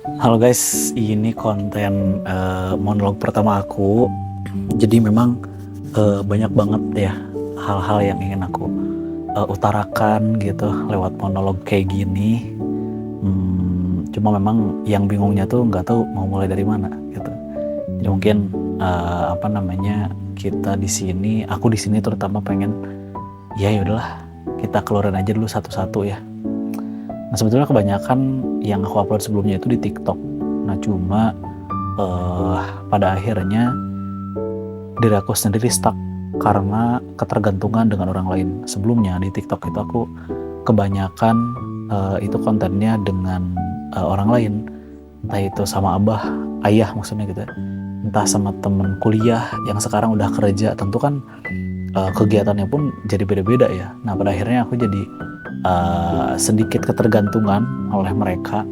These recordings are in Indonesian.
Halo guys, ini konten monolog pertama aku. Jadi memang banyak banget ya hal-hal yang ingin aku utarakan gitu lewat monolog kayak gini. Cuma memang yang bingungnya tuh nggak tahu mau mulai dari mana gitu. Jadi mungkin kita di sini, aku di sini terutama pengen ya udahlah kita keluarin aja dulu satu-satu ya. Nah sebetulnya kebanyakan yang aku upload sebelumnya itu di TikTok. Nah cuma pada akhirnya diri aku sendiri stuck karena ketergantungan dengan orang lain. Sebelumnya di TikTok itu aku kebanyakan itu kontennya dengan orang lain. Entah itu sama abah, ayah maksudnya gitu. Entah sama temen kuliah yang sekarang udah kerja. Tentu kan kegiatannya pun jadi beda-beda ya. Nah pada akhirnya aku jadi sedikit ketergantungan oleh mereka,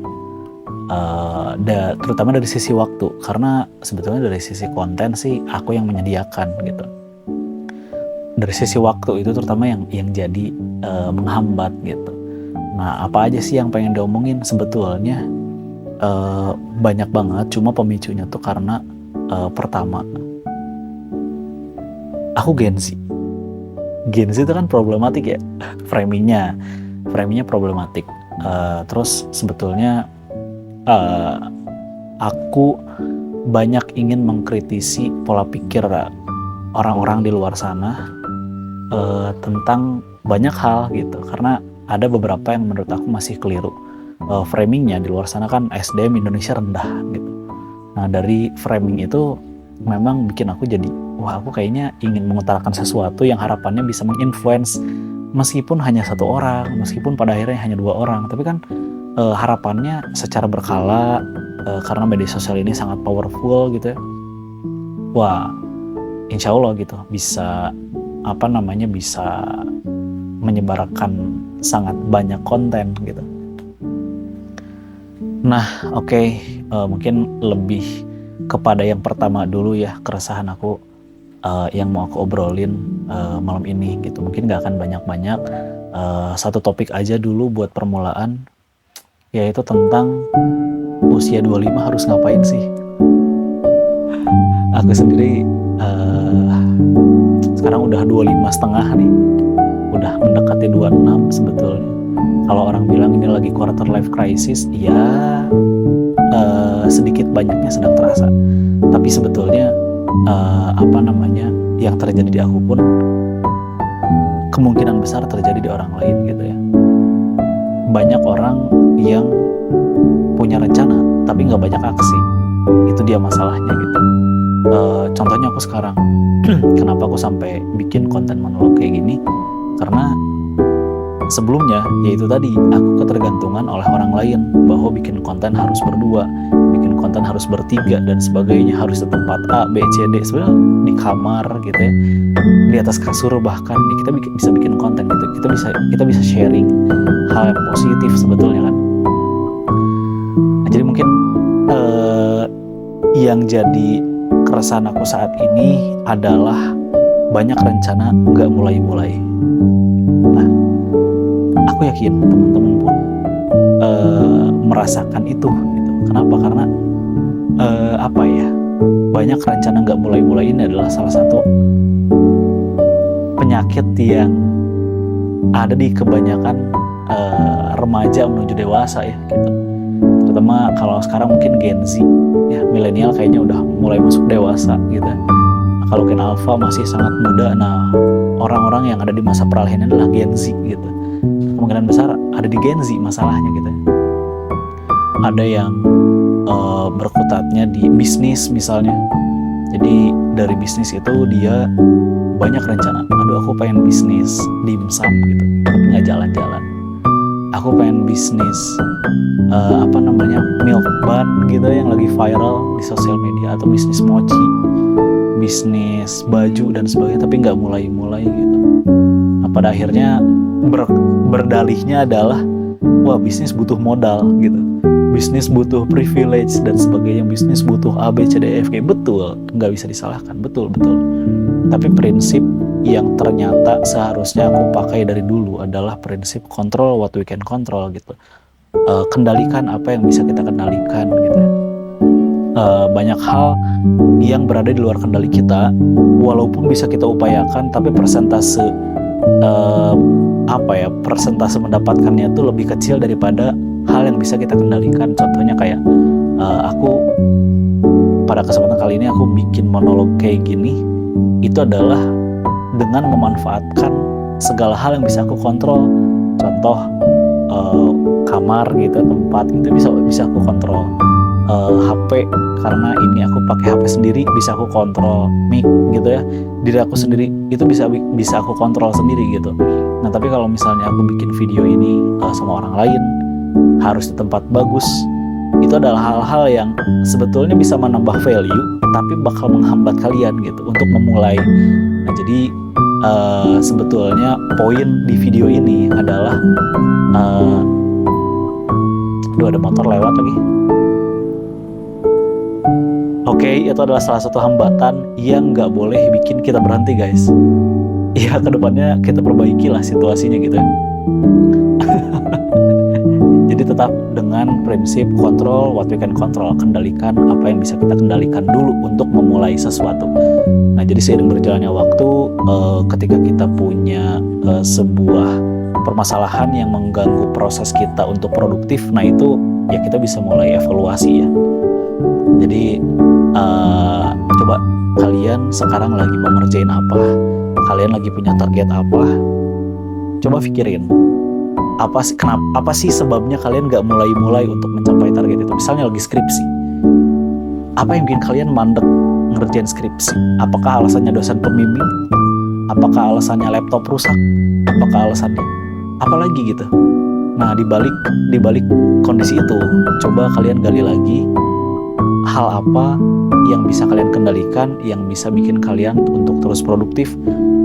terutama dari sisi waktu, karena sebetulnya dari sisi konten sih aku yang menyediakan gitu. Dari sisi waktu itu terutama yang jadi menghambat gitu. Nah apa aja sih yang pengen diomongin sebetulnya banyak banget, cuma pemicunya tuh karena pertama aku Gen Z itu kan problematik ya. framingnya problematik. Terus sebetulnya aku banyak ingin mengkritisi pola pikir orang-orang di luar sana tentang banyak hal gitu, karena ada beberapa yang menurut aku masih keliru. Framingnya di luar sana kan SDM Indonesia rendah gitu. Nah dari framing itu memang bikin aku jadi wah, aku kayaknya ingin mengutarakan sesuatu yang harapannya bisa menginfluence, meskipun hanya satu orang, meskipun pada akhirnya hanya dua orang, tapi kan harapannya secara berkala, karena media sosial ini sangat powerful gitu ya. Wah, insya Allah gitu bisa bisa menyebarkan sangat banyak konten gitu. Nah oke, mungkin lebih kepada yang pertama dulu ya, keresahan aku yang mau aku obrolin malam ini gitu. Mungkin gak akan banyak-banyak, satu topik aja dulu buat permulaan, yaitu tentang usia 25 harus ngapain sih. Aku sendiri sekarang udah 25,5 nih, udah mendekati 26 sebetulnya. Kalau orang bilang ini lagi quarter life crisis, ya sedikit banyaknya sedang terasa. Tapi sebetulnya yang terjadi di aku pun kemungkinan besar terjadi di orang lain gitu ya. Banyak orang yang punya rencana tapi nggak banyak aksi, itu dia masalahnya gitu. Contohnya aku sekarang kenapa aku sampai bikin konten monolog kayak gini, karena sebelumnya yaitu tadi aku ketergantungan oleh orang lain, bahwa bikin konten harus berdua, bikin konten harus bertiga dan sebagainya, harus di tempat A, B, C, D, sebenarnya di kamar gitu ya, di atas kasur bahkan kita bisa bikin konten gitu. Kita bisa sharing hal yang positif sebetulnya kan. Nah, jadi mungkin yang jadi keresahan aku saat ini adalah banyak rencana nggak mulai-mulai. Nah aku yakin teman-teman pun merasakan itu gitu. Kenapa? Karena banyak rencana nggak mulai-mulai ini adalah salah satu penyakit yang ada di kebanyakan remaja menuju dewasa ya gitu. Terutama kalau sekarang mungkin Gen Z ya, milenial kayaknya udah mulai masuk dewasa gitu. Nah, kalau Gen Alpha masih sangat muda. Nah orang-orang yang ada di masa peralihan adalah Gen Z gitu. Kemungkinan besar ada di Gen Z masalahnya gitu. Ada yang berkutatnya di bisnis misalnya. Jadi dari bisnis itu dia banyak rencana. Aduh aku pengen bisnis dimsum gitu, tapi nggak jalan-jalan. Aku pengen bisnis milk bun gitu yang lagi viral di sosial media, atau bisnis mochi, bisnis baju dan sebagainya, tapi nggak mulai-mulai gitu. Nah, pada akhirnya berdalihnya adalah wah bisnis butuh modal gitu, bisnis butuh privilege dan sebagainya, bisnis butuh A, B, C, D, E, F, G. Betul, nggak bisa disalahkan, betul. Tapi prinsip yang ternyata seharusnya aku pakai dari dulu adalah prinsip control what we can control gitu. kendalikan apa yang bisa kita kendalikan gitu ya. Banyak hal yang berada di luar kendali kita, walaupun bisa kita upayakan, tapi persentase persentase mendapatkannya itu lebih kecil daripada hal yang bisa kita kendalikan. Contohnya kayak aku pada kesempatan kali ini aku bikin monolog kayak gini, itu adalah dengan memanfaatkan segala hal yang bisa aku kontrol. Contoh kamar gitu, tempat itu bisa aku kontrol. HP, karena ini aku pakai HP sendiri, bisa aku kontrol. Mic gitu ya, diri aku sendiri itu bisa aku kontrol sendiri gitu. Nah tapi kalau misalnya aku bikin video ini sama orang lain, harus di tempat bagus, itu adalah hal-hal yang sebetulnya bisa menambah value, tapi bakal menghambat kalian gitu untuk memulai. Nah jadi sebetulnya poin di video ini adalah ada motor lewat lagi. Oke, itu adalah salah satu hambatan yang nggak boleh bikin kita berhenti, guys. Ya, kedepannya kita perbaiki lah situasinya gitu ya. Jadi tetap dengan prinsip control what we can control, kendalikan apa yang bisa kita kendalikan dulu untuk memulai sesuatu. Nah, jadi seiring berjalannya waktu, ketika kita punya sebuah permasalahan yang mengganggu proses kita untuk produktif, nah itu ya kita bisa mulai evaluasi ya. Jadi coba kalian sekarang lagi mau ngerjain apa, kalian lagi punya target apa, coba pikirin apa sih sebabnya kalian gak mulai-mulai untuk mencapai target itu. Misalnya lagi skripsi, apa yang bikin kalian mandek ngerjain skripsi? Apakah alasannya dosen pembimbing? Apakah alasannya laptop rusak? Apakah alasannya apa lagi gitu? Nah, di balik kondisi itu, coba kalian gali lagi hal apa yang bisa kalian kendalikan, yang bisa bikin kalian untuk terus produktif,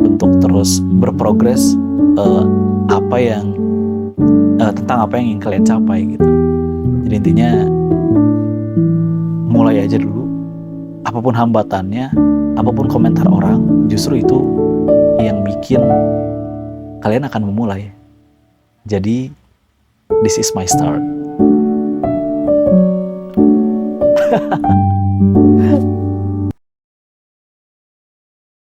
untuk terus berprogres, tentang apa yang ingin kalian capai gitu. Jadi intinya mulai aja dulu, apapun hambatannya, apapun komentar orang, justru itu yang bikin kalian akan memulai. Jadi this is my start.